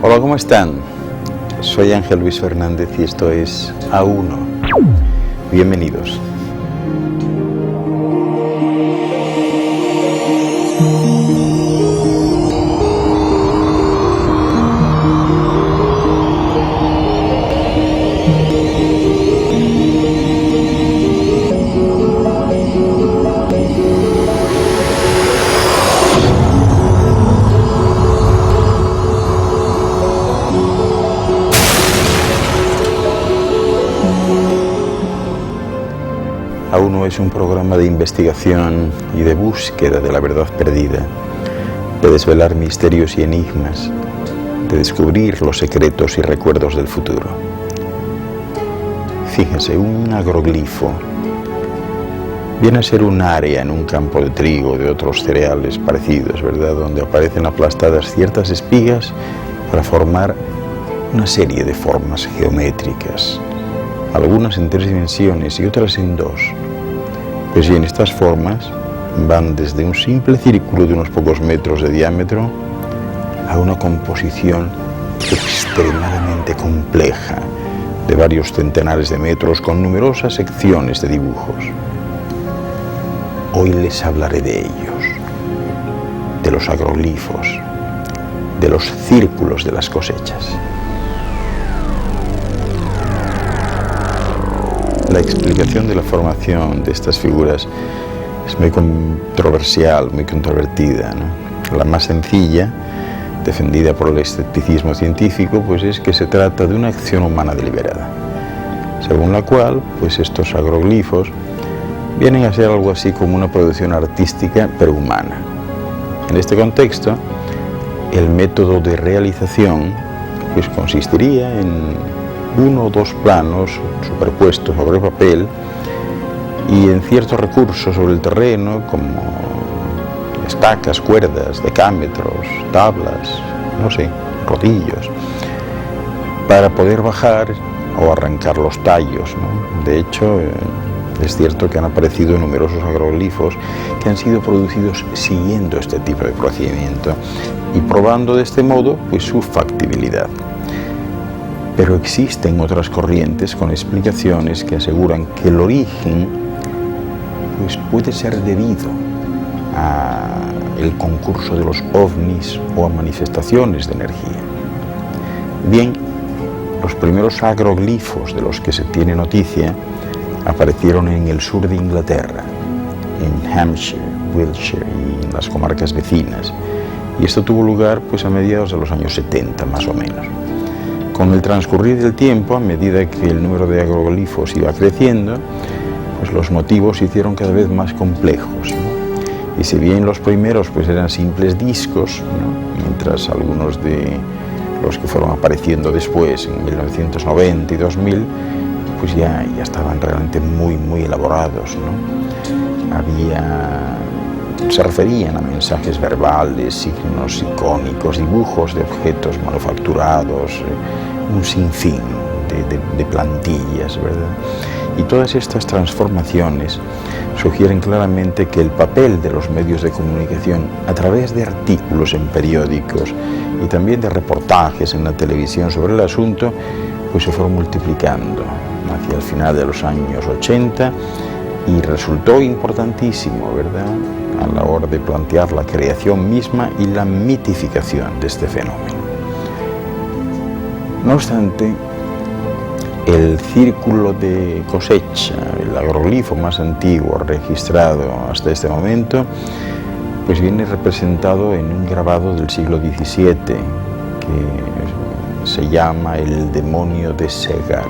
Hola, ¿cómo están? Soy Ángel Luis Fernández y esto es A1. Bienvenidos. A1 es un programa de investigación y de búsqueda de la verdad perdida, de desvelar misterios y enigmas, de descubrir los secretos y recuerdos del futuro. Fíjense, un agroglifo viene a ser un área en un campo de trigo o de otros cereales parecidos, ¿verdad?, donde aparecen aplastadas ciertas espigas para formar una serie de formas geométricas, algunas en 3 dimensiones y otras en 2. Pues bien, estas formas van desde un simple círculo de unos pocos metros de diámetro a una composición extremadamente compleja de varios centenares de metros con numerosas secciones de dibujos. Hoy les hablaré de ellos, de los agroglifos, de los círculos de las cosechas. La explicación de la formación de estas figuras es muy controversial, muy controvertida, ¿no? La más sencilla, defendida por el escepticismo científico, pues es que se trata de una acción humana deliberada, según la cual, pues estos agroglifos vienen a ser algo así como una producción artística pero humana. En este contexto, el método de realización pues consistiría en 1 o 2 planos superpuestos sobre papel y en ciertos recursos sobre el terreno como estacas, cuerdas, decámetros, tablas, no sé, rodillos, para poder bajar o arrancar los tallos, ¿no? De hecho, es cierto que han aparecido numerosos agroglifos que han sido producidos siguiendo este tipo de procedimiento y probando de este modo pues su factibilidad. Pero existen otras corrientes con explicaciones que aseguran que el origen pues, puede ser debido al concurso de los ovnis o a manifestaciones de energía. Bien, los primeros agroglifos de los que se tiene noticia aparecieron en el sur de Inglaterra, en Hampshire, Wiltshire y en las comarcas vecinas, y esto tuvo lugar pues, a mediados de los años 70 más o menos. Con el transcurrir del tiempo, a medida que el número de agroglifos iba creciendo, pues los motivos se hicieron cada vez más complejos, ¿no? Y si bien los primeros pues eran simples discos, ¿no?, mientras algunos de los que fueron apareciendo después, en 1990 y 2000, pues ya estaban realmente muy elaborados, ¿no? Se referían a mensajes verbales, signos icónicos, dibujos de objetos manufacturados, un sinfín de plantillas, ¿verdad? Y todas estas transformaciones sugieren claramente que el papel de los medios de comunicación a través de artículos en periódicos y también de reportajes en la televisión sobre el asunto, pues se fueron multiplicando hacia el final de los años 80 y resultó importantísimo, ¿verdad?, a la hora de plantear la creación misma y la mitificación de este fenómeno. No obstante, el círculo de cosecha, el agroglifo más antiguo registrado hasta este momento, pues viene representado en un grabado del siglo XVII que se llama El demonio de Segar.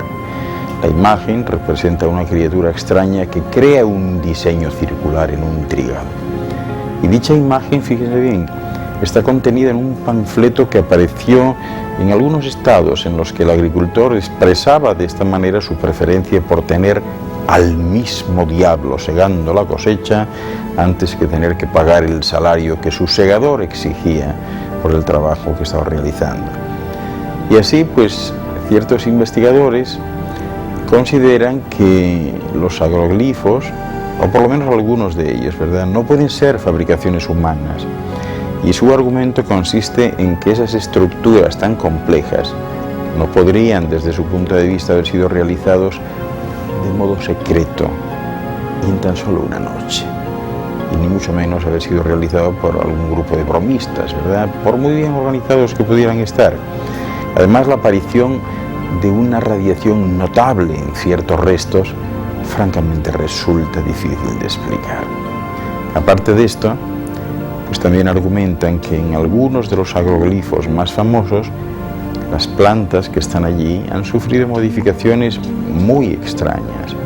La imagen representa una criatura extraña que crea un diseño circular en un trigado. Y dicha imagen, fíjense bien, está contenida en un panfleto que apareció en algunos estados en los que el agricultor expresaba de esta manera su preferencia por tener al mismo diablo segando la cosecha antes que tener que pagar el salario que su segador exigía por el trabajo que estaba realizando. Y así, pues, ciertos investigadores consideran que los agroglifos, o por lo menos algunos de ellos, ¿verdad?, no pueden ser fabricaciones humanas Y su argumento consiste en que esas estructuras tan complejas no podrían, desde su punto de vista, haber sido realizados de modo secreto y en tan solo una noche, y ni mucho menos haber sido realizado por algún grupo de bromistas, ¿verdad?, por muy bien organizados que pudieran estar. Además, la aparición de una radiación notable en ciertos restos francamente resulta difícil de explicar. Aparte de esto, pues también argumentan que en algunos de los agroglifos más famosos, las plantas que están allí han sufrido modificaciones muy extrañas,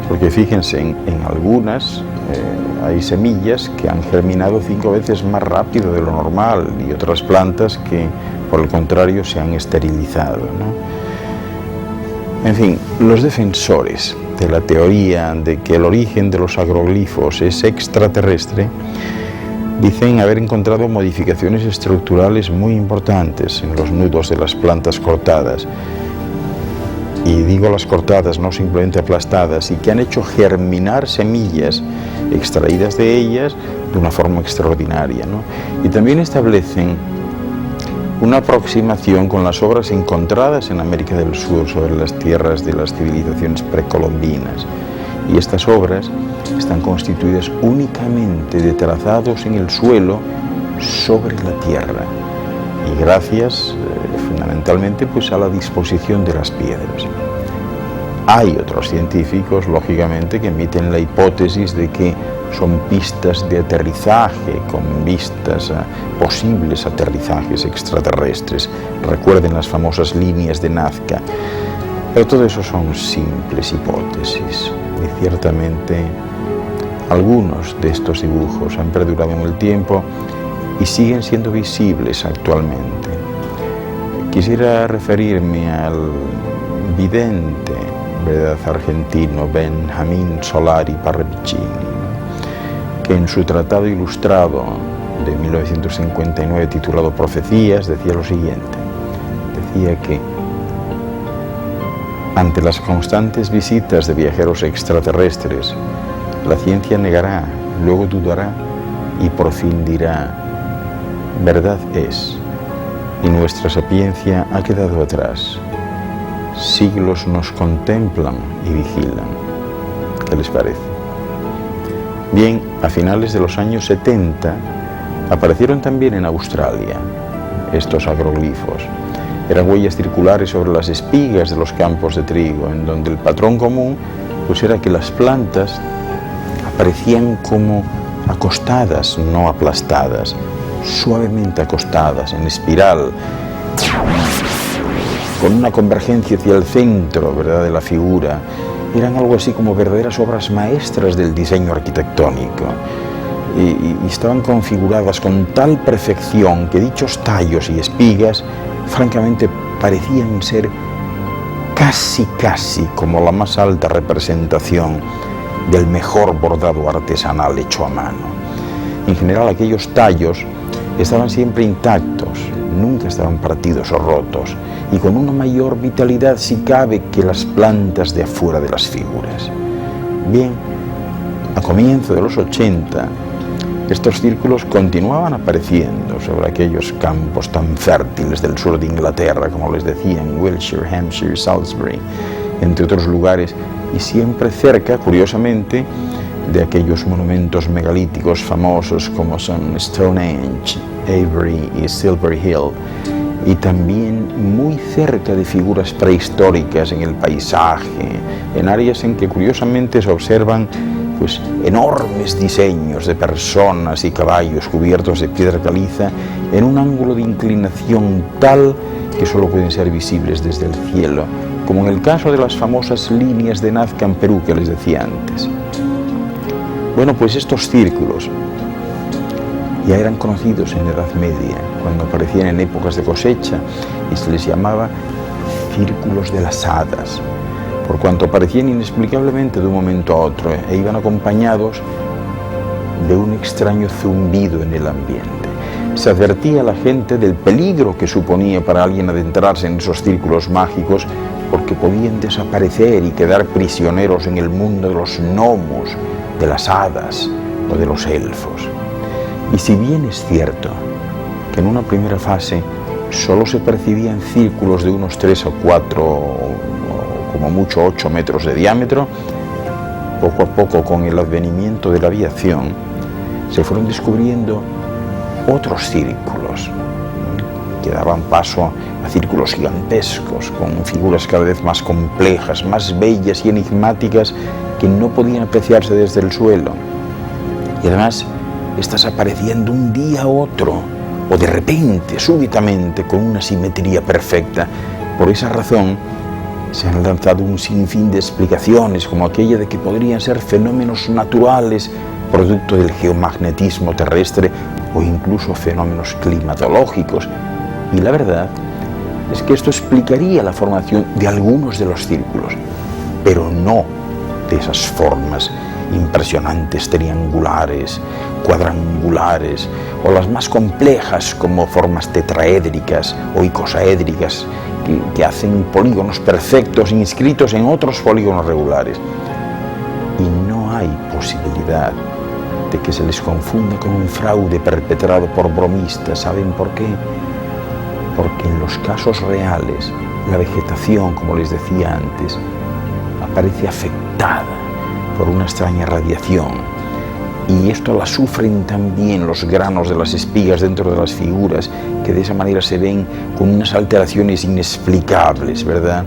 porque fíjense, en algunas hay semillas que han germinado 5 veces más rápido de lo normal y otras plantas que, por el contrario, se han esterilizado, ¿no? En fin, los defensores de la teoría de que el origen de los agroglifos es extraterrestre dicen haber encontrado modificaciones estructurales muy importantes en los nudos de las plantas cortadas. Y digo las cortadas, no simplemente aplastadas, y que han hecho germinar semillas extraídas de ellas de una forma extraordinaria, ¿no? Y también establecen una aproximación con las obras encontradas en América del Sur sobre las tierras de las civilizaciones precolombinas. Y estas obras están constituidas únicamente de trazados en el suelo sobre la tierra, y gracias fundamentalmente pues a la disposición de las piedras. Hay otros científicos, lógicamente, que emiten la hipótesis de que son pistas de aterrizaje con vistas a posibles aterrizajes extraterrestres. Recuerden las famosas líneas de Nazca. Pero todo eso son simples hipótesis, y ciertamente algunos de estos dibujos han perdurado en el tiempo y siguen siendo visibles actualmente. Quisiera referirme al vidente, ¿verdad?, argentino Benjamín Solari Parravicini, que en su tratado ilustrado de 1959 titulado Profecías decía lo siguiente. Decía que ante las constantes visitas de viajeros extraterrestres, la ciencia negará, luego dudará y por fin dirá: verdad es, y nuestra sapiencia ha quedado atrás. Siglos nos contemplan y vigilan. ¿Qué les parece? Bien, a finales de los años 70 aparecieron también en Australia estos agroglifos. Eran huellas circulares sobre las espigas de los campos de trigo, en donde el patrón común pues era que las plantas aparecían como acostadas, no aplastadas, suavemente acostadas, en espiral, con una convergencia hacia el centro, ¿verdad?, de la figura. Eran algo así como verdaderas obras maestras del diseño arquitectónico. Y estaban configuradas con tal perfección que dichos tallos y espigas, francamente, parecían ser casi como la más alta representación del mejor bordado artesanal hecho a mano. En general, aquellos tallos estaban siempre intactos, nunca estaban partidos o rotos, y con una mayor vitalidad, si cabe, que las plantas de afuera de las figuras. Bien, a comienzos de los 80, estos círculos continuaban apareciendo sobre aquellos campos tan fértiles del sur de Inglaterra, como les decía, en Wiltshire, Hampshire, Salisbury, entre otros lugares, y siempre cerca, curiosamente, de aquellos monumentos megalíticos famosos como son Stonehenge, Avebury y Silbury Hill, y también muy cerca de figuras prehistóricas en el paisaje, en áreas en que curiosamente se observan pues enormes diseños de personas y caballos cubiertos de piedra caliza en un ángulo de inclinación tal que solo pueden ser visibles desde el cielo, como en el caso de las famosas líneas de Nazca en Perú que les decía antes. Bueno, pues estos círculos ya eran conocidos en la Edad Media, cuando aparecían en épocas de cosecha, y se les llamaba círculos de las hadas, por cuanto aparecían inexplicablemente de un momento a otro e iban acompañados de un extraño zumbido en el ambiente. Se advertía a la gente del peligro que suponía para alguien adentrarse en esos círculos mágicos, porque podían desaparecer y quedar prisioneros en el mundo de los gnomos, de las hadas o de los elfos. Y si bien es cierto que en una primera fase solo se percibían círculos de unos 3 o 4, o como mucho 8 metros de diámetro, poco a poco, con el advenimiento de la aviación, se fueron descubriendo otros círculos que daban paso a círculos gigantescos, con figuras cada vez más complejas, más bellas y enigmáticas, que no podían apreciarse desde el suelo. Y además, estas aparecían de un día a otro, o de repente, súbitamente, con una simetría perfecta. Por esa razón, se han lanzado un sinfín de explicaciones, como aquella de que podrían ser fenómenos naturales, producto del geomagnetismo terrestre, o incluso fenómenos climatológicos. Y la verdad es que esto explicaría la formación de algunos de los círculos, pero no de esas formas impresionantes, triangulares, cuadrangulares, o las más complejas como formas tetraédricas o icosaédricas, que hacen polígonos perfectos inscritos en otros polígonos regulares. Y no hay posibilidad de que se les confunda con un fraude perpetrado por bromistas. ¿Saben por qué? Porque en los casos reales, la vegetación, como les decía antes, aparece afectada por una extraña radiación, y esto la sufren también los granos de las espigas dentro de las figuras, que de esa manera se ven con unas alteraciones inexplicables, ¿verdad?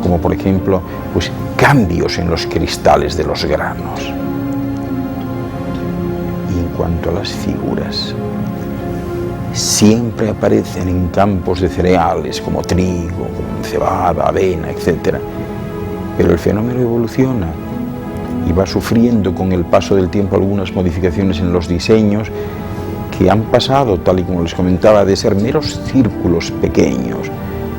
Como por ejemplo, pues cambios en los cristales de los granos. Y en cuanto a las figuras, siempre aparecen en campos de cereales como trigo, como cebada, avena, etc. Pero el fenómeno evoluciona y va sufriendo con el paso del tiempo algunas modificaciones en los diseños, que han pasado, tal y como les comentaba, de ser meros círculos pequeños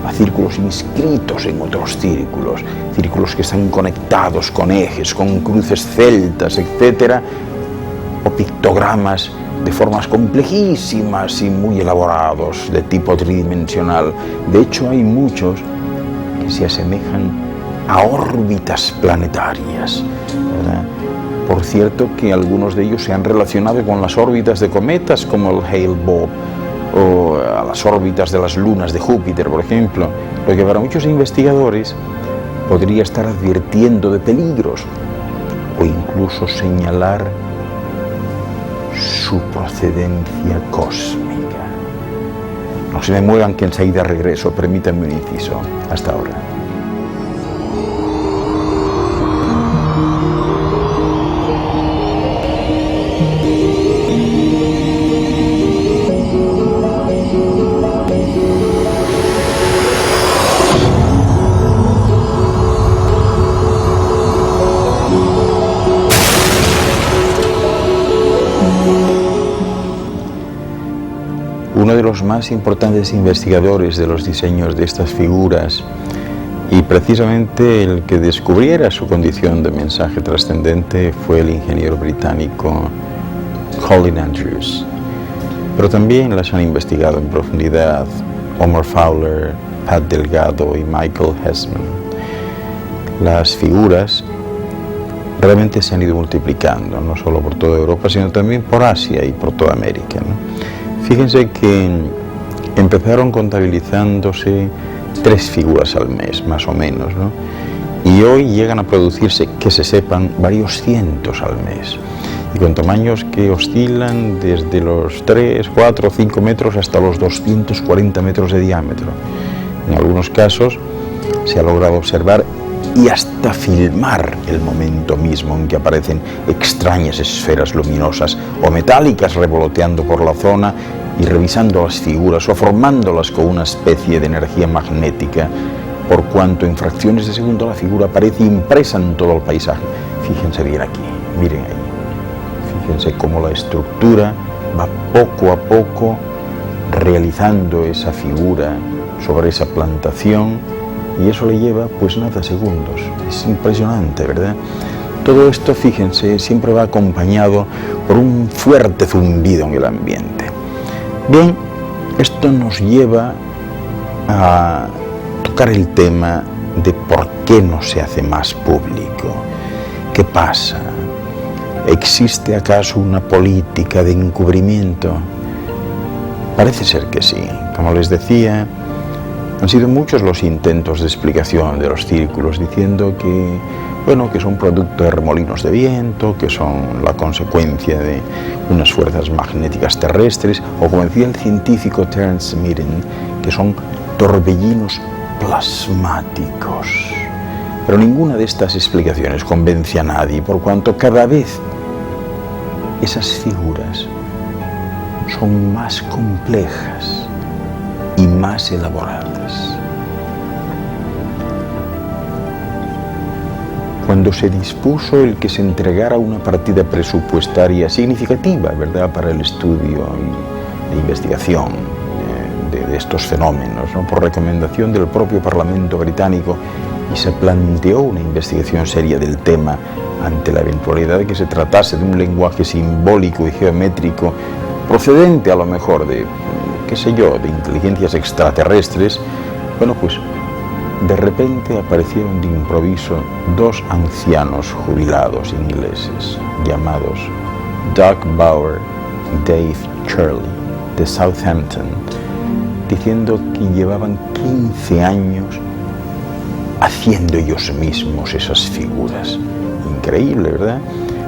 a círculos inscritos en otros círculos, círculos que están conectados con ejes, con cruces celtas, etc., o pictogramas de formas complejísimas y muy elaborados, de tipo tridimensional. De hecho, hay muchos que se asemejan a órbitas planetarias, ¿verdad? Por cierto, que algunos de ellos se han relacionado con las órbitas de cometas, como el Hale-Bopp, o a las órbitas de las lunas de Júpiter, por ejemplo, lo que para muchos investigadores podría estar advirtiendo de peligros, o incluso señalar su procedencia cósmica. No se me muevan, que enseguida regreso. Permítanme un inciso. Hasta ahora. Uno de los más importantes investigadores de los diseños de estas figuras, y precisamente el que descubriera su condición de mensaje trascendente, fue el ingeniero británico Colin Andrews. Pero también las han investigado en profundidad Omar Fowler, Pat Delgado y Michael Hessman. Las figuras realmente se han ido multiplicando, no solo por toda Europa, sino también por Asia y por toda América, ¿no? Fíjense que empezaron contabilizándose 3 figuras al mes, más o menos, ¿no? Y hoy llegan a producirse, que se sepan, varios cientos al mes, y con tamaños que oscilan desde los 3, 4, 5 metros hasta los 240 metros de diámetro. En algunos casos se ha logrado observar y hasta filmar el momento mismo en que aparecen extrañas esferas luminosas o metálicas revoloteando por la zona y revisando las figuras o formándolas con una especie de energía magnética, por cuanto en fracciones de segundo la figura aparece impresa en todo el paisaje. Fíjense bien aquí, miren ahí, fíjense cómo la estructura va poco a poco realizando esa figura sobre esa plantación, y eso le lleva, pues nada, segundos. Es impresionante, ¿verdad? Todo esto, fíjense, siempre va acompañado por un fuerte zumbido en el ambiente. Bien, esto nos lleva a tocar el tema de por qué no se hace más público. ¿Qué pasa? ¿Existe acaso una política de encubrimiento? Parece ser que sí. Como les decía, han sido muchos los intentos de explicación de los círculos, diciendo que, bueno, que son producto de remolinos de viento, que son la consecuencia de unas fuerzas magnéticas terrestres, o como decía el científico Terence Midden, que son torbellinos plasmáticos. Pero ninguna de estas explicaciones convence a nadie, por cuanto cada vez esas figuras son más complejas y más elaboradas. Cuando se dispuso el que se entregara una partida presupuestaria significativa, ¿verdad?, para el estudio e investigación de estos fenómenos, ¿no?, por recomendación del propio Parlamento británico, y se planteó una investigación seria del tema ante la eventualidad de que se tratase de un lenguaje simbólico y geométrico procedente a lo mejor de, qué sé yo, de inteligencias extraterrestres, bueno, pues de repente aparecieron de improviso dos ancianos jubilados ingleses llamados Doug Bower y Dave Churley de Southampton, diciendo que llevaban 15 años haciendo ellos mismos esas figuras. Increíble, ¿verdad?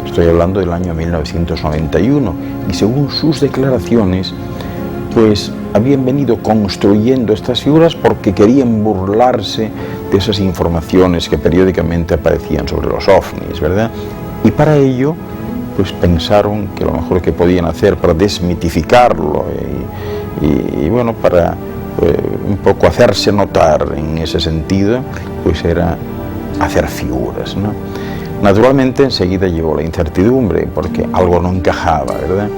Estoy hablando del año 1991 y según sus declaraciones, pues habían venido construyendo estas figuras porque querían burlarse de esas informaciones que periódicamente aparecían sobre los ovnis, ¿verdad? Y para ello, pues pensaron que lo mejor que podían hacer para desmitificarlo y bueno, para un poco hacerse notar en ese sentido, pues era hacer figuras, ¿no? Naturalmente enseguida llegó la incertidumbre porque algo no encajaba, ¿verdad?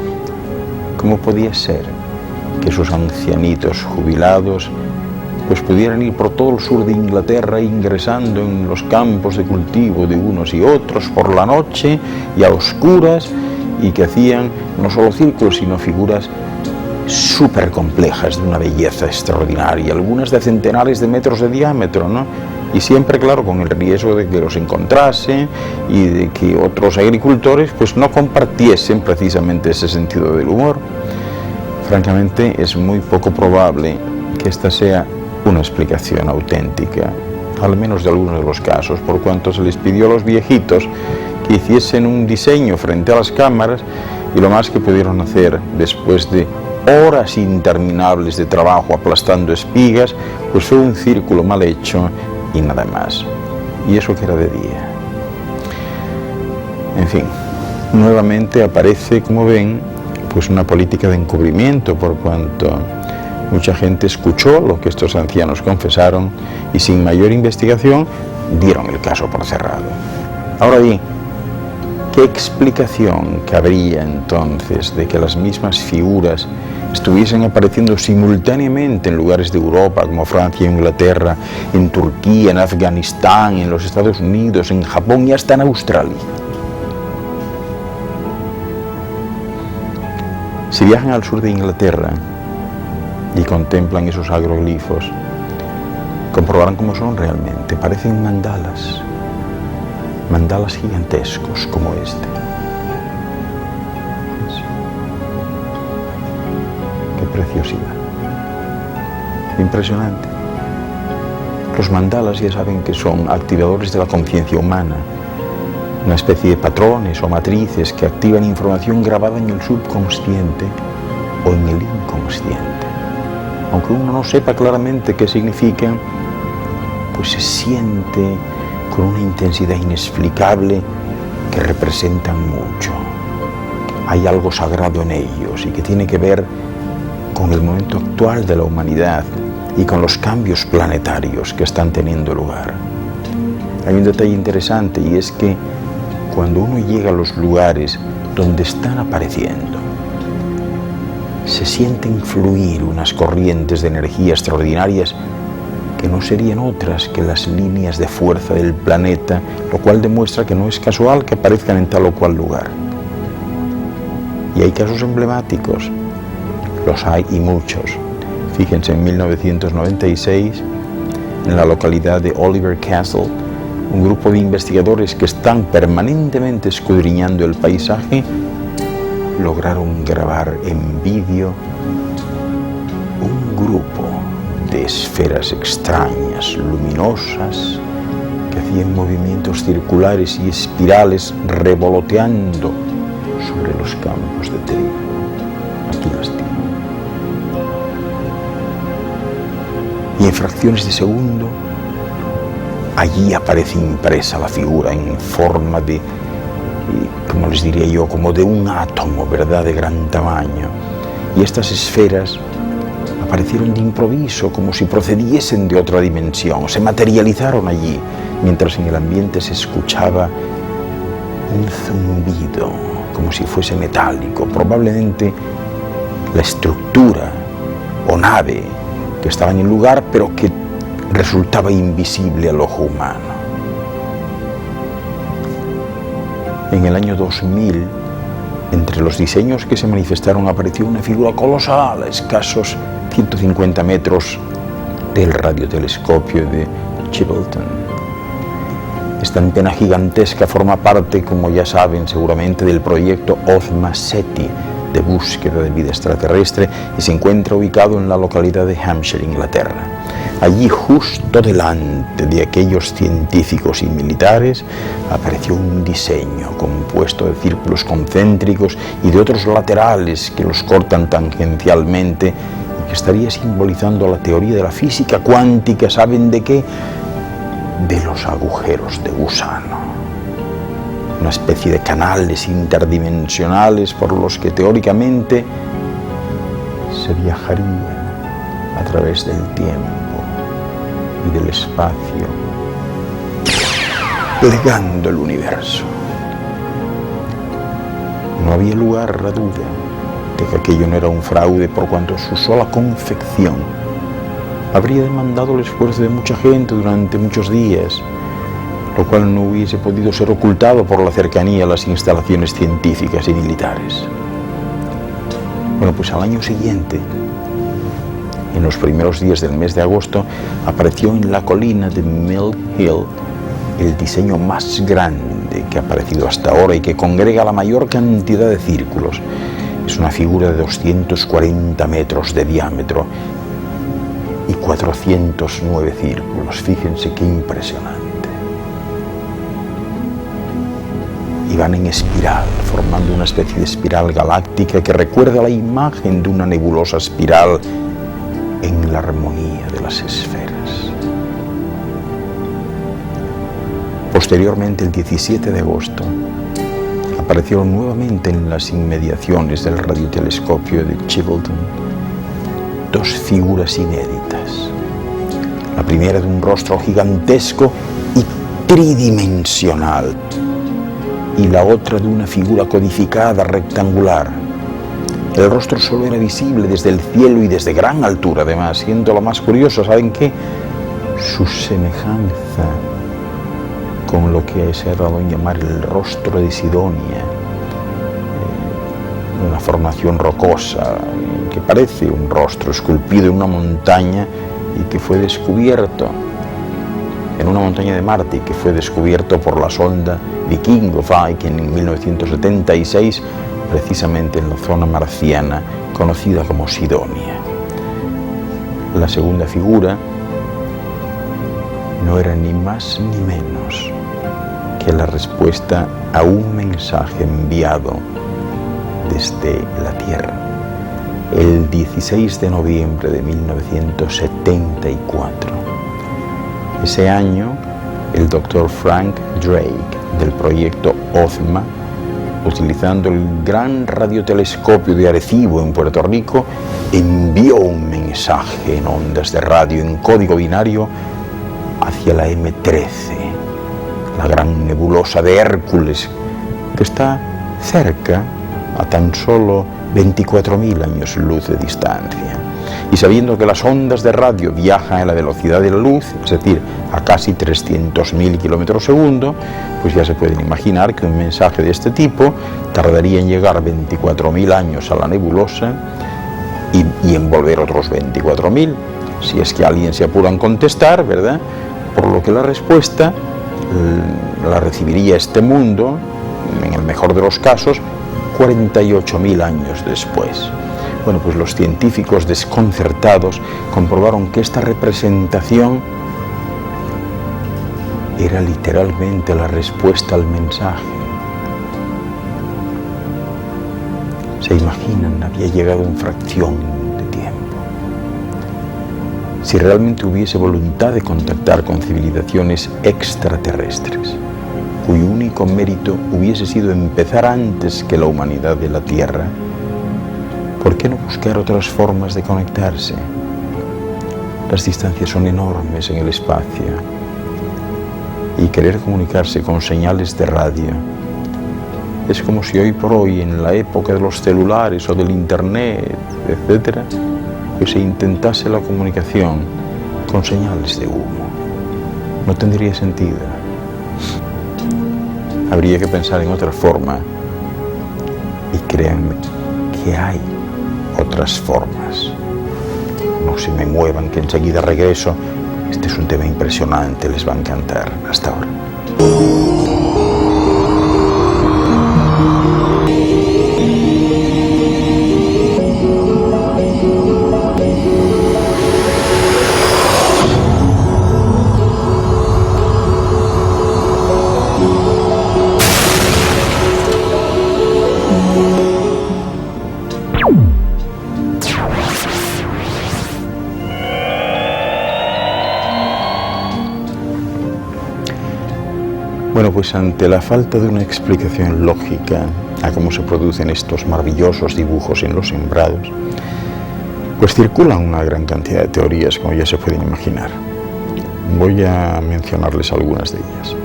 ¿Cómo podía ser que esos ancianitos jubilados pues pudieran ir por todo el sur de Inglaterra ingresando en los campos de cultivo de unos y otros por la noche y a oscuras, y que hacían no solo círculos sino figuras súper complejas de una belleza extraordinaria, algunas de centenares de metros de diámetro, ¿no? Y siempre, claro, con el riesgo de que los encontrasen y de que otros agricultores pues no compartiesen precisamente ese sentido del humor. Francamente, es muy poco probable que esta sea una explicación auténtica, al menos de algunos de los casos, por cuanto se les pidió a los viejitos que hiciesen un diseño frente a las cámaras, y lo más que pudieron hacer después de horas interminables de trabajo aplastando espigas, pues fue un círculo mal hecho y nada más. Y eso que era de día. En fin, nuevamente aparece, como ven, pues una política de encubrimiento, por cuanto mucha gente escuchó lo que estos ancianos confesaron y sin mayor investigación dieron el caso por cerrado. Ahora bien, ¿qué explicación cabría entonces de que las mismas figuras estuviesen apareciendo simultáneamente en lugares de Europa como Francia e Inglaterra, en Turquía, en Afganistán, en los Estados Unidos, en Japón y hasta en Australia? Si viajan al sur de Inglaterra y contemplan esos agroglifos, comprobarán cómo son realmente. Parecen mandalas gigantescos como este. Qué preciosidad. Impresionante. Los mandalas ya saben que son activadores de la conciencia humana, una especie de patrones o matrices que activan información grabada en el subconsciente o en el inconsciente. Aunque uno no sepa claramente qué significan, pues se siente con una intensidad inexplicable que representan mucho. Hay algo sagrado en ellos y que tiene que ver con el momento actual de la humanidad y con los cambios planetarios que están teniendo lugar. Hay un detalle interesante, y es que cuando uno llega a los lugares donde están apareciendo, se sienten fluir unas corrientes de energía extraordinarias que no serían otras que las líneas de fuerza del planeta, lo cual demuestra que no es casual que aparezcan en tal o cual lugar. Y hay casos emblemáticos, los hay y muchos. Fíjense, en 1996, en la localidad de Oliver Castle, un grupo de investigadores que están permanentemente escudriñando el paisaje lograron grabar en vídeo grupo de esferas extrañas, luminosas, que hacían movimientos circulares y espirales revoloteando sobre los campos de trigo. Aquí las tengo. Y en fracciones de segundo, allí aparece impresa la figura en forma de, como les diría yo, como de un átomo, ¿verdad?, de gran tamaño. Y estas esferas aparecieron de improviso, como si procediesen de otra dimensión, se materializaron allí, mientras en el ambiente se escuchaba un zumbido, como si fuese metálico, probablemente la estructura o nave que estaba en el lugar, pero que resultaba invisible al ojo humano. En el año 2000, entre los diseños que se manifestaron, apareció una figura colosal a escasos 150 metros del radiotelescopio de Chiltern. Esta antena gigantesca forma parte, como ya saben seguramente, del proyecto Ozma SETI de búsqueda de vida extraterrestre y se encuentra ubicado en la localidad de Hampshire, Inglaterra. Allí, justo delante de aquellos científicos y militares, apareció un diseño compuesto de círculos concéntricos y de otros laterales que los cortan tangencialmente y que estaría simbolizando la teoría de la física cuántica. ¿Saben de qué? De los agujeros de gusano. Una especie de canales interdimensionales por los que teóricamente se viajaría a través del tiempo y del espacio, plegando el universo. No había lugar a la duda de que aquello no era un fraude, por cuanto su sola confección habría demandado el esfuerzo de mucha gente durante muchos días, lo cual no hubiese podido ser ocultado por la cercanía a las instalaciones científicas y militares. Bueno, pues al año siguiente, en los primeros días del mes de agosto, apareció en la colina de Mill Hill el diseño más grande que ha aparecido hasta ahora y que congrega la mayor cantidad de círculos. Es una figura de 240 metros de diámetro y 409 círculos. Fíjense qué impresionante. Y van en espiral, formando una especie de espiral galáctica que recuerda la imagen de una nebulosa espiral en la armonía de las esferas. Posteriormente, el 17 de agosto, aparecieron nuevamente en las inmediaciones del radiotelescopio de Chiltern dos figuras inéditas. La primera de un rostro gigantesco y tridimensional, y la otra de una figura codificada rectangular. El rostro solo era visible desde el cielo y desde gran altura, además, siendo lo más curioso, ¿saben qué? Su semejanza con lo que se ha dado en llamar el rostro de Sidonia, una formación rocosa que parece un rostro esculpido en una montaña y que fue descubierto en una montaña de Marte y que fue descubierto por la sonda Viking en 1976, precisamente en la zona marciana conocida como Sidonia. La segunda figura no era ni más ni menos que la respuesta a un mensaje enviado desde la Tierra el 16 de noviembre de 1974. Ese año, el doctor Frank Drake del proyecto Ozma, utilizando el gran radiotelescopio de Arecibo en Puerto Rico, envió un mensaje en ondas de radio en código binario hacia la M13, la gran nebulosa de Hércules, que está cerca, a tan solo 24.000 años luz de distancia. Y sabiendo que las ondas de radio viajan a la velocidad de la luz, es decir, a casi 300.000 kilómetros segundo, pues ya se pueden imaginar que un mensaje de este tipo tardaría en llegar 24.000 años a la nebulosa y envolver otros 24.000, si es que alguien se apura en contestar, ¿verdad? Por lo que la respuesta la recibiría este mundo, en el mejor de los casos, 48.000 años después. Bueno, pues los científicos desconcertados comprobaron que esta representación era literalmente la respuesta al mensaje. Se imaginan, había llegado en fracción de tiempo. Si realmente hubiese voluntad de contactar con civilizaciones extraterrestres, cuyo único mérito hubiese sido empezar antes que la humanidad de la Tierra, ¿por qué no buscar otras formas de conectarse? Las distancias son enormes en el espacio y querer comunicarse con señales de radio es como si hoy por hoy, en la época de los celulares o del internet, etc., pues se intentase la comunicación con señales de humo. No tendría sentido. Habría que pensar en otra forma, y créanme que hay otras formas. No se me muevan, que enseguida regreso. Este es un tema impresionante, les va a encantar. Hasta ahora. Bueno, pues ante la falta de una explicación lógica a cómo se producen estos maravillosos dibujos en los sembrados, pues circulan una gran cantidad de teorías, como ya se pueden imaginar. Voy a mencionarles algunas de ellas.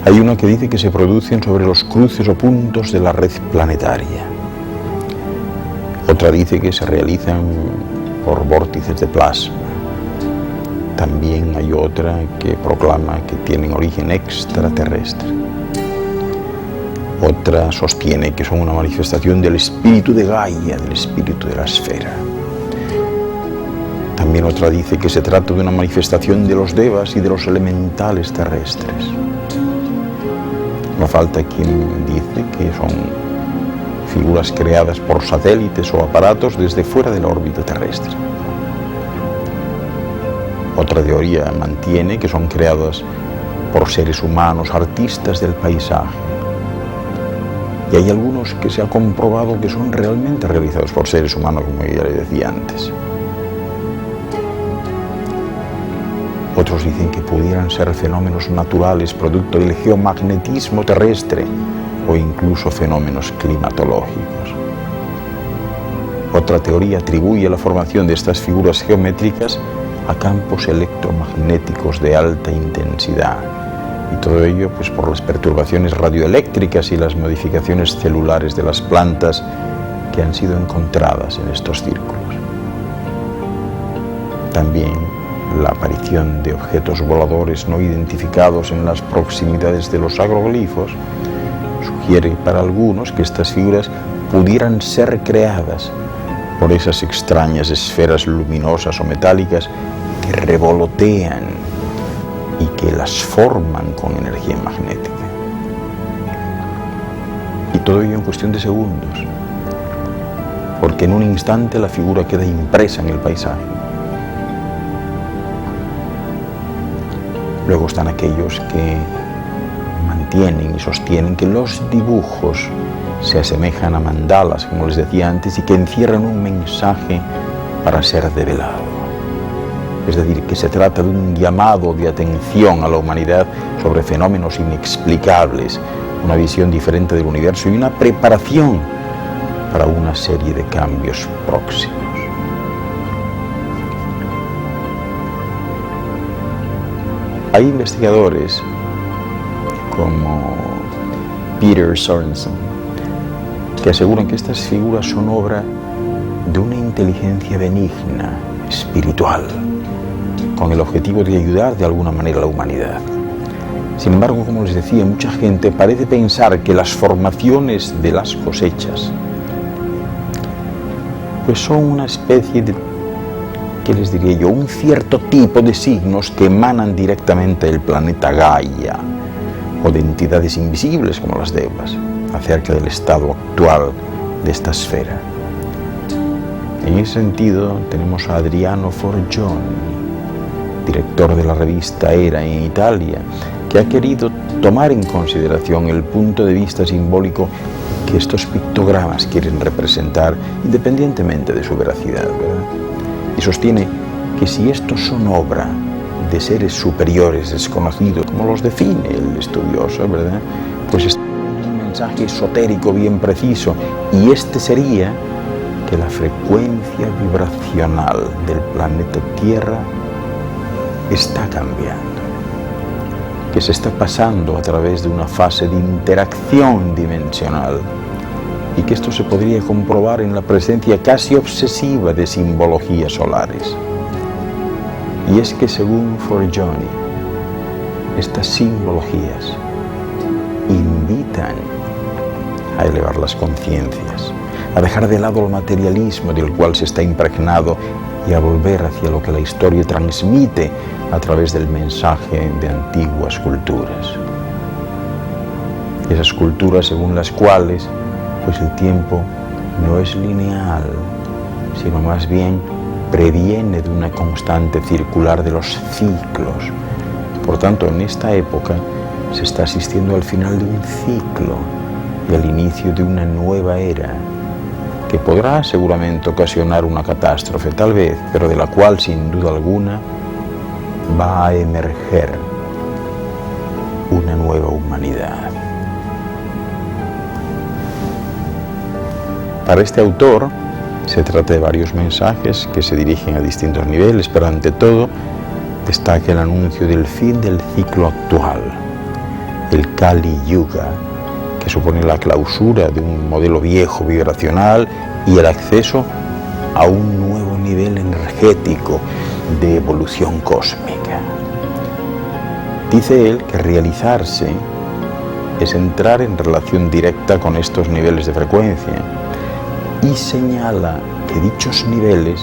Hay una que dice que se producen sobre los cruces o puntos de la red planetaria. Otra dice que se realizan por vórtices de plasma. También hay otra que proclama que tienen origen extraterrestre. Otra sostiene que son una manifestación del espíritu de Gaia, del espíritu de la esfera. También otra dice que se trata de una manifestación de los devas y de los elementales terrestres. No falta quien dice que son figuras creadas por satélites o aparatos desde fuera de la órbita terrestre. Otra teoría mantiene que son creadas por seres humanos, artistas del paisaje. Y hay algunos que se ha comprobado que son realmente realizados por seres humanos, como ya les decía antes. Otros dicen que pudieran ser fenómenos naturales, producto del geomagnetismo terrestre o incluso fenómenos climatológicos. Otra teoría atribuye la formación de estas figuras geométricas a campos electromagnéticos de alta intensidad, y todo ello pues por las perturbaciones radioeléctricas y las modificaciones celulares de las plantas que han sido encontradas en estos círculos. También la aparición de objetos voladores no identificados en las proximidades de los agroglifos sugiere para algunos que estas figuras pudieran ser creadas por esas extrañas esferas luminosas o metálicas que revolotean y que las forman con energía magnética. Y todo ello en cuestión de segundos, porque en un instante la figura queda impresa en el paisaje. Luego están aquellos que mantienen y sostienen que los dibujos se asemejan a mandalas, como les decía antes, y que encierran un mensaje para ser develado. Es decir, que se trata de un llamado de atención a la humanidad sobre fenómenos inexplicables, una visión diferente del universo y una preparación para una serie de cambios próximos. Hay investigadores como Peter Sorensen que aseguran que estas figuras son obra de una inteligencia benigna, espiritual, con el objetivo de ayudar de alguna manera a la humanidad. Sin embargo, como les decía, mucha gente parece pensar que las formaciones de las cosechas pues son una especie de, ¿qué les diría yo?, un cierto tipo de signos que emanan directamente del planeta Gaia o de entidades invisibles como las devas, acerca del estado actual de esta esfera. En ese sentido tenemos a Adriano Forgioni, director de la revista Era en Italia, que ha querido tomar en consideración el punto de vista simbólico que estos pictogramas quieren representar, independientemente de su veracidad, ¿verdad? Y sostiene que si estos son obra de seres superiores desconocidos, como los define el estudioso, ¿verdad?, pues es un mensaje esotérico bien preciso, y este sería que la frecuencia vibracional del planeta Tierra está cambiando, que se está pasando a través de una fase de interacción dimensional, y que esto se podría comprobar en la presencia casi obsesiva de simbologías solares. Y es que según Forgioni, estas simbologías invitan a elevar las conciencias, a dejar de lado el materialismo del cual se está impregnado y a volver hacia lo que la historia transmite a través del mensaje de antiguas culturas. Esas culturas según las cuales pues el tiempo no es lineal, sino más bien previene de una constante circular de los ciclos. Por tanto, en esta época se está asistiendo al final de un ciclo y al inicio de una nueva era, que podrá seguramente ocasionar una catástrofe, tal vez, pero de la cual, sin duda alguna, va a emerger una nueva humanidad. Para este autor, se trata de varios mensajes que se dirigen a distintos niveles, pero ante todo destaca el anuncio del fin del ciclo actual, el Kali Yuga, que supone la clausura de un modelo viejo vibracional y el acceso a un nuevo nivel energético de evolución cósmica. Dice él que realizarse es entrar en relación directa con estos niveles de frecuencia, y señala que dichos niveles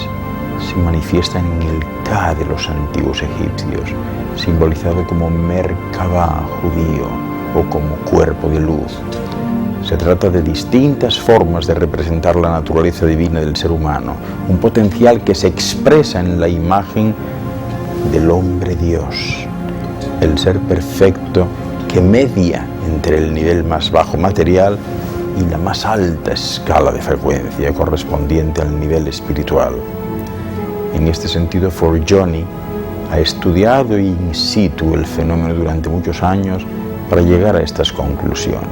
se manifiestan en el Ka de los antiguos egipcios, simbolizado como Merkabah judío o como cuerpo de luz. Se trata de distintas formas de representar la naturaleza divina del ser humano, un potencial que se expresa en la imagen del hombre Dios, el ser perfecto que media entre el nivel más bajo material y la más alta escala de frecuencia correspondiente al nivel espiritual. En este sentido, Forgioni ha estudiado in situ el fenómeno durante muchos años para llegar a estas conclusiones.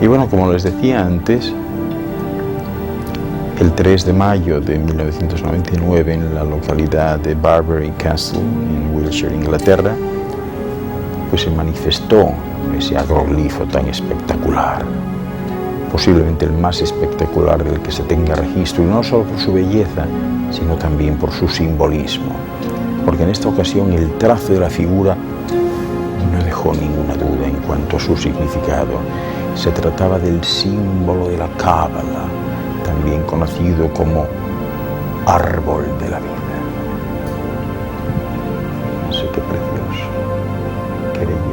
Y bueno, como les decía antes, el 3 de mayo de 1999 en la localidad de Barbury Castle, en Wiltshire, Inglaterra, pues se manifestó ese agroglifo tan espectacular, posiblemente el más espectacular del que se tenga registro, y no solo por su belleza, sino también por su simbolismo, porque en esta ocasión el trazo de la figura no dejó ninguna duda en cuanto a su significado. Se trataba del símbolo de la Cábala, también conocido como árbol de la vida. No sé qué precioso, qué belleza.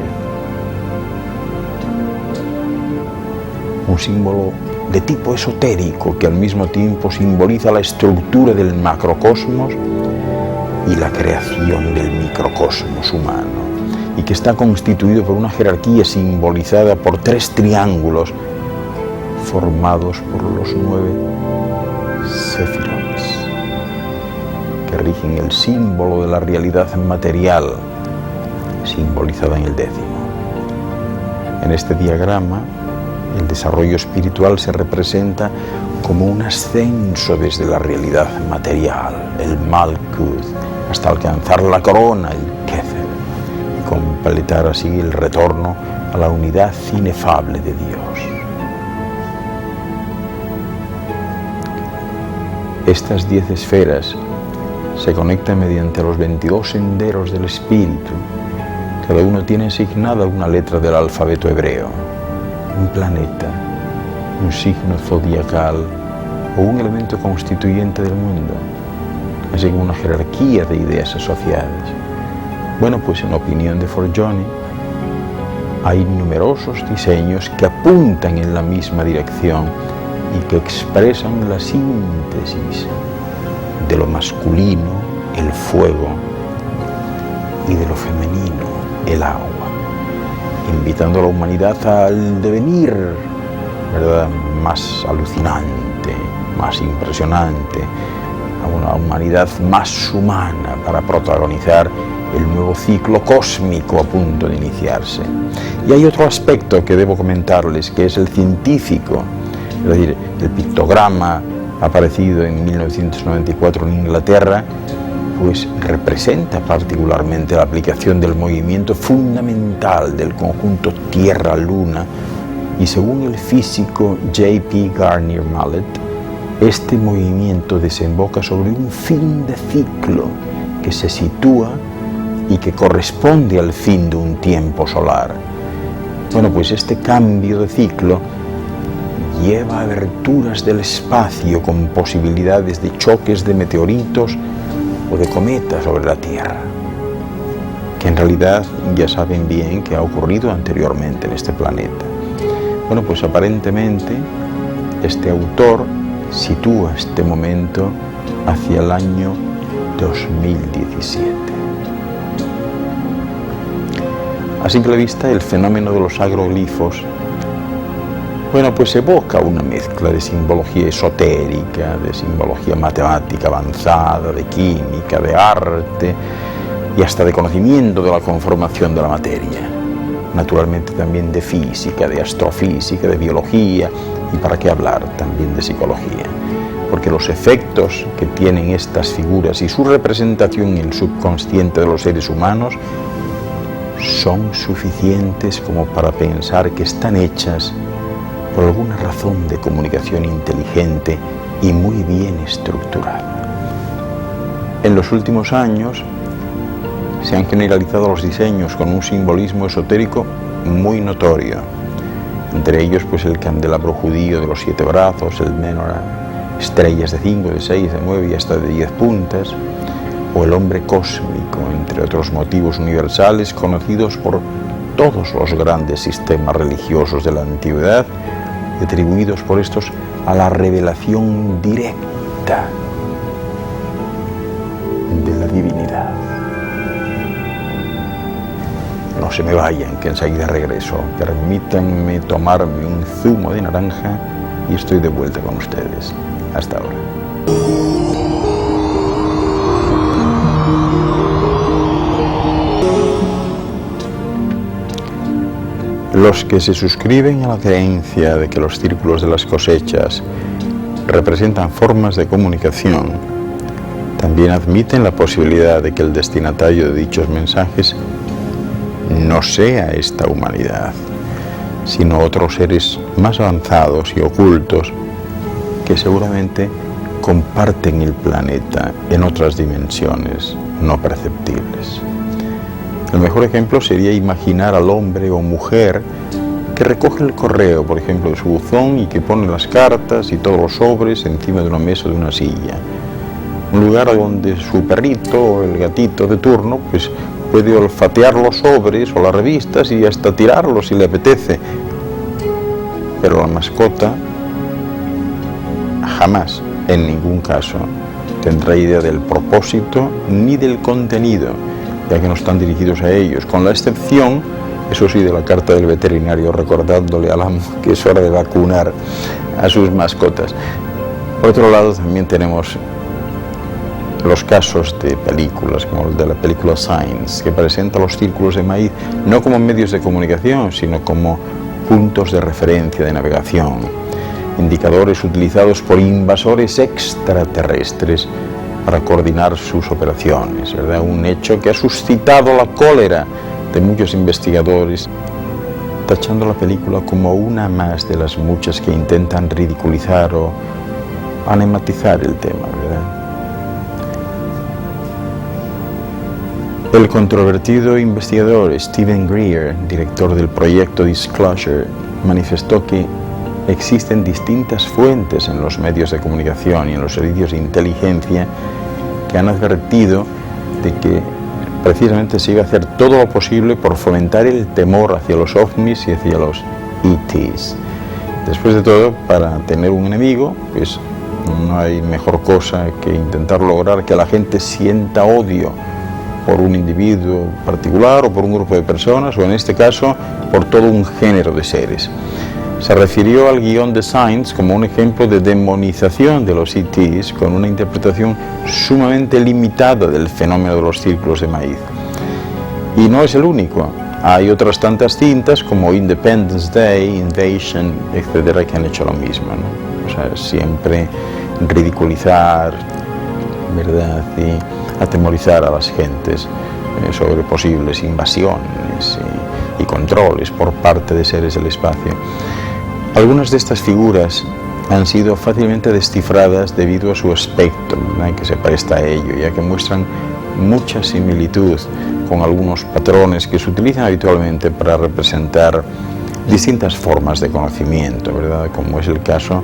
Un símbolo de tipo esotérico que al mismo tiempo simboliza la estructura del macrocosmos y la creación del microcosmos humano, y que está constituido por una jerarquía simbolizada por 3 triángulos formados por los 9 Séfiros, que rigen el símbolo de la realidad material, simbolizada en el 10º. En este diagrama, el desarrollo espiritual se representa como un ascenso desde la realidad material, el Malkuth, hasta alcanzar la corona, el Kether, y completar así el retorno a la unidad inefable de Dios. Estas 10 esferas se conectan mediante los 22 senderos del espíritu. Cada uno tiene asignada una letra del alfabeto hebreo, un planeta, un signo zodiacal o un elemento constituyente del mundo, así como una jerarquía de ideas asociadas. Bueno, pues en opinión de Forgioni, hay numerosos diseños que apuntan en la misma dirección y que expresan la síntesis de lo masculino, el fuego, y de lo femenino, el agua, invitando a la humanidad al devenir, ¿verdad?, más alucinante, más impresionante, a una humanidad más humana para protagonizar el nuevo ciclo cósmico a punto de iniciarse. Y hay otro aspecto que debo comentarles, que es el científico, es decir, el pictograma aparecido en 1994 en Inglaterra, pues representa particularmente la aplicación del movimiento fundamental del conjunto Tierra-Luna, y según el físico J.P. Garnier Mallet, este movimiento desemboca sobre un fin de ciclo que se sitúa y que corresponde al fin de un tiempo solar. Bueno, pues este cambio de ciclo lleva a aberturas del espacio con posibilidades de choques de meteoritos o de cometas sobre la Tierra, que en realidad ya saben bien que ha ocurrido anteriormente en este planeta. Bueno, pues aparentemente este autor sitúa este momento hacia el año 2017. A simple vista, el fenómeno de los agroglifos, bueno, pues evoca una mezcla de simbología esotérica, de simbología matemática avanzada, de química, de arte y hasta de conocimiento de la conformación de la materia. Naturalmente también de física, de astrofísica, de biología y para qué hablar también de psicología. Porque los efectos que tienen estas figuras y su representación en el subconsciente de los seres humanos son suficientes como para pensar que están hechas por alguna razón de comunicación inteligente y muy bien estructurada. En los últimos años se han generalizado los diseños con un simbolismo esotérico muy notorio, entre ellos pues el candelabro judío de los 7 brazos, el menorá, estrellas de 5, de 6, de 9 y hasta de 10 puntas, o el hombre cósmico, entre otros motivos universales conocidos por todos los grandes sistemas religiosos de la antigüedad, atribuidos por estos a la revelación directa de la divinidad. No se me vayan, que enseguida regreso. Permítanme tomarme un zumo de naranja y estoy de vuelta con ustedes. Hasta ahora. Los que se suscriben a la creencia de que los círculos de las cosechas representan formas de comunicación, también admiten la posibilidad de que el destinatario de dichos mensajes no sea esta humanidad, sino otros seres más avanzados y ocultos que seguramente comparten el planeta en otras dimensiones no perceptibles. El mejor ejemplo sería imaginar al hombre o mujer que recoge el correo, por ejemplo, de su buzón y que pone las cartas y todos los sobres encima de una mesa de una silla. Un lugar donde su perrito o el gatito de turno pues puede olfatear los sobres o las revistas y hasta tirarlos si le apetece. Pero la mascota jamás, en ningún caso, tendrá idea del propósito ni del contenido, ya que no están dirigidos a ellos, con la excepción, eso sí, de la carta del veterinario recordándole al amo que es hora de vacunar a sus mascotas. Por otro lado, también tenemos los casos de películas, como el de la película Signs, que presenta los círculos de maíz no como medios de comunicación, sino como puntos de referencia de navegación, indicadores utilizados por invasores extraterrestres para coordinar sus operaciones, ¿verdad? Un hecho que ha suscitado la cólera de muchos investigadores, tachando la película como una más de las muchas que intentan ridiculizar o anematizar el tema, ¿verdad? El controvertido investigador Stephen Greer, director del proyecto Disclosure, manifestó que existen distintas fuentes en los medios de comunicación y en los servicios de inteligencia que han advertido de que precisamente se iba a hacer todo lo posible por fomentar el temor hacia los ovnis y hacia los ETs. Después de todo, para tener un enemigo, pues no hay mejor cosa que intentar lograr que la gente sienta odio por un individuo particular o por un grupo de personas, o en este caso, por todo un género de seres. Se refirió al guión de Sainz como un ejemplo de demonización de los ETs, con una interpretación sumamente limitada del fenómeno de los círculos de maíz. Y no es el único. Hay otras tantas cintas como Independence Day, Invasion, etcétera, que han hecho lo mismo, ¿no? O sea, siempre ridiculizar, ¿verdad?, y atemorizar a las gentes sobre posibles invasiones y controles por parte de seres del espacio. Algunas de estas figuras han sido fácilmente descifradas debido a su aspecto, ¿verdad?, que se presta a ello, ya que muestran mucha similitud con algunos patrones que se utilizan habitualmente para representar distintas formas de conocimiento, ¿verdad?, como es el caso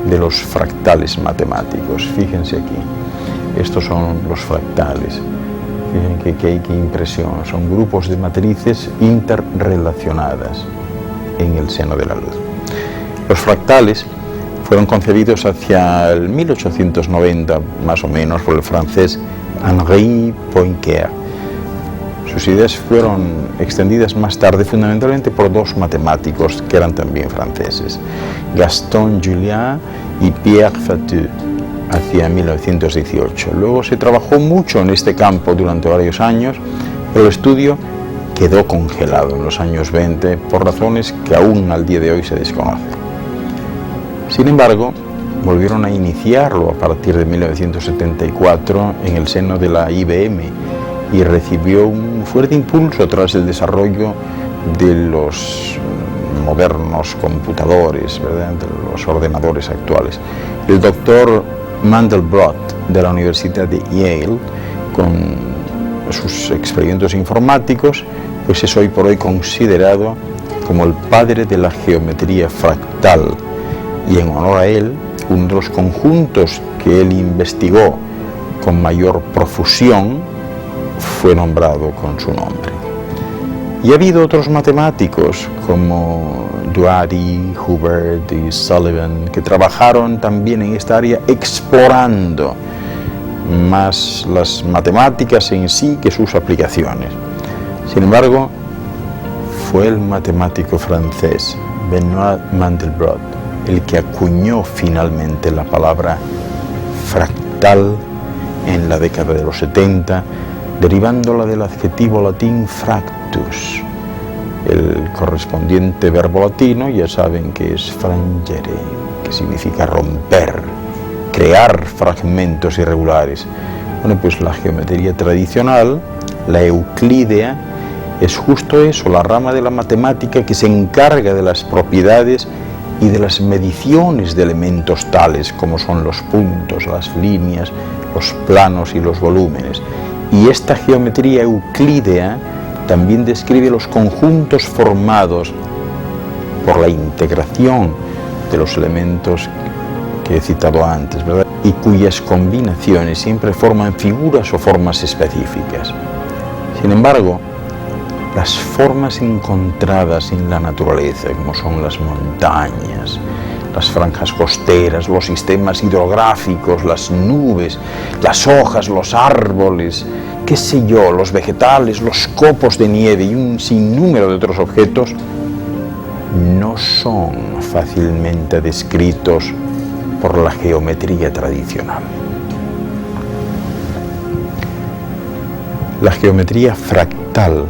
de los fractales matemáticos. Fíjense aquí, estos son los fractales. Fíjense qué impresión, son grupos de matrices interrelacionadas en el seno de la luz. Los fractales fueron concebidos hacia el 1890, más o menos, por el francés Henri Poincaré. Sus ideas fueron extendidas más tarde fundamentalmente por dos matemáticos que eran también franceses, Gaston Julian y Pierre Fatou, hacia 1918. Luego se trabajó mucho en este campo durante varios años, pero el estudio quedó congelado en los años 20 por razones que aún al día de hoy se desconocen. Sin embargo, volvieron a iniciarlo a partir de 1974 en el seno de la IBM y recibió un fuerte impulso tras el desarrollo de los modernos computadores, ¿verdad?, de los ordenadores actuales. El doctor Mandelbrot de la Universidad de Yale, con sus experimentos informáticos, pues es hoy por hoy considerado como el padre de la geometría fractal, y en honor a él, uno de los conjuntos que él investigó con mayor profusión fue nombrado con su nombre. Y ha habido otros matemáticos como Duary, Hubert y Sullivan que trabajaron también en esta área explorando más las matemáticas en sí que sus aplicaciones. Sin embargo, fue el matemático francés Benoît Mandelbrot el que acuñó finalmente la palabra fractal en la década de los 70, derivándola del adjetivo latín fractus. El correspondiente verbo latino ya saben que es frangere, que significa romper, crear fragmentos irregulares. Bueno, pues la geometría tradicional, la euclídea, es justo eso, la rama de la matemática que se encarga de las propiedades y de las mediciones de elementos tales como son los puntos, las líneas, los planos y los volúmenes. Y esta geometría euclídea también describe los conjuntos formados por la integración de los elementos que he citado antes, ¿verdad?, y cuyas combinaciones siempre forman figuras o formas específicas. Sin embargo, las formas encontradas en la naturaleza, como son las montañas, las franjas costeras, los sistemas hidrográficos, las nubes, las hojas, los árboles, qué sé yo, los vegetales, los copos de nieve y un sinnúmero de otros objetos, no son fácilmente descritos por la geometría tradicional. La geometría fractal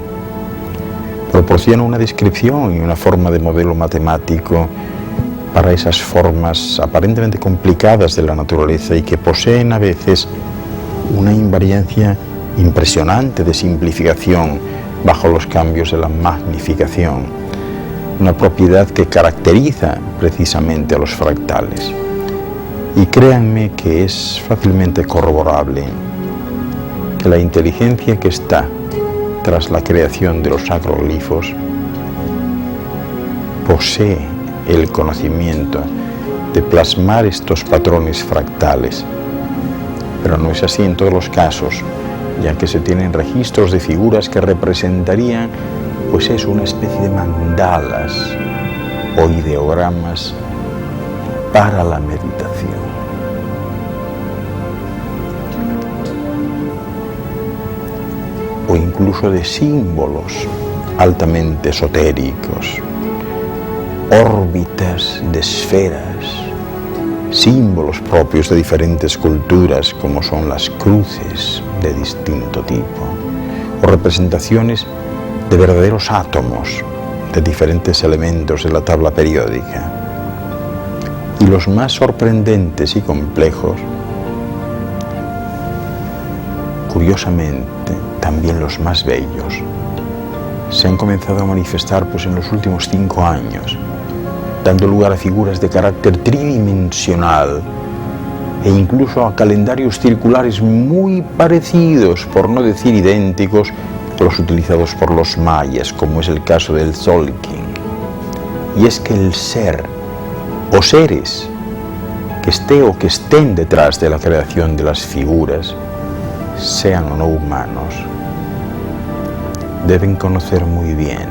proporciona una descripción y una forma de modelo matemático para esas formas aparentemente complicadas de la naturaleza y que poseen a veces una invariancia impresionante de simplificación bajo los cambios de la magnificación, una propiedad que caracteriza precisamente a los fractales. Y créanme que es fácilmente corroborable que la inteligencia que está tras la creación de los agroglifos posee el conocimiento de plasmar estos patrones fractales. Pero no es así en todos los casos, ya que se tienen registros de figuras que representarían, pues es una especie de mandalas o ideogramas para la meditación. O incluso de símbolos altamente esotéricos, órbitas de esferas, símbolos propios de diferentes culturas como son las cruces de distinto tipo, o representaciones de verdaderos átomos de diferentes elementos de la tabla periódica. Y los más sorprendentes y complejos, curiosamente, también los más bellos, se han comenzado a manifestar en los últimos 5 años, dando lugar a figuras de carácter tridimensional e incluso a calendarios circulares muy parecidos, por no decir idénticos, a los utilizados por los mayas, como es el caso del Tzolk'in. Y es que el ser o seres que esté o que estén detrás de la creación de las figuras, sean o no humanos, deben conocer muy bien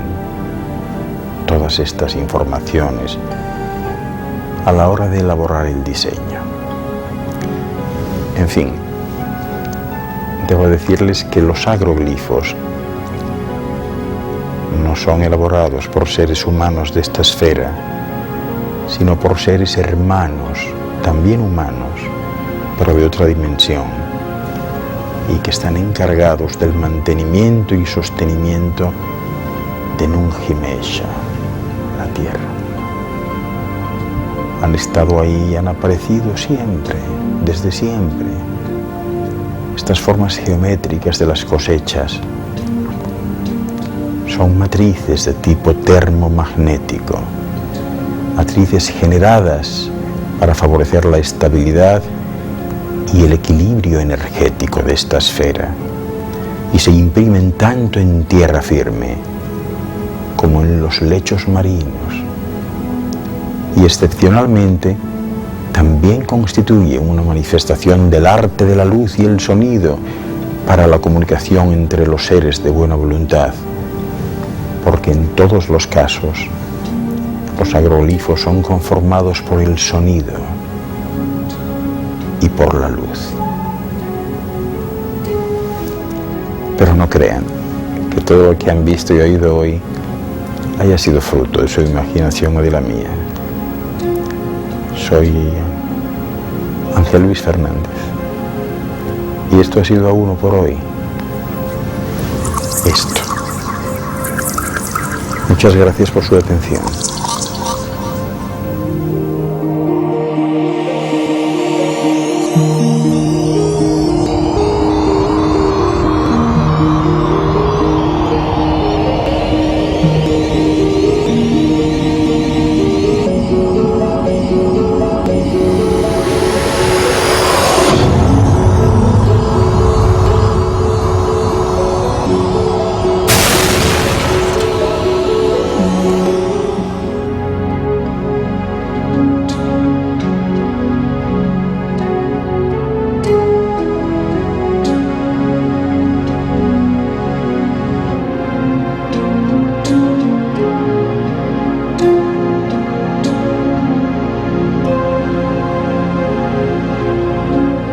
todas estas informaciones a la hora de elaborar el diseño. En fin, debo decirles que los agroglifos no son elaborados por seres humanos de esta esfera, sino por seres hermanos, también humanos, pero de otra dimensión, y que están encargados del mantenimiento y sostenimiento de Nunjimesha, la tierra. Han estado ahí y han aparecido siempre, desde siempre. Estas formas geométricas de las cosechas son matrices de tipo termomagnético, matrices generadas para favorecer la estabilidad y el equilibrio energético de esta esfera, y se imprimen tanto en tierra firme como en los lechos marinos, y excepcionalmente también constituye una manifestación del arte de la luz y el sonido para la comunicación entre los seres de buena voluntad, porque en todos los casos los agroglifos son conformados por el sonido y por la luz. Pero no crean que todo lo que han visto y oído hoy haya sido fruto de su imaginación o de la mía. Soy Ángel Luis Fernández y esto ha sido A Uno por hoy. Muchas gracias por su atención.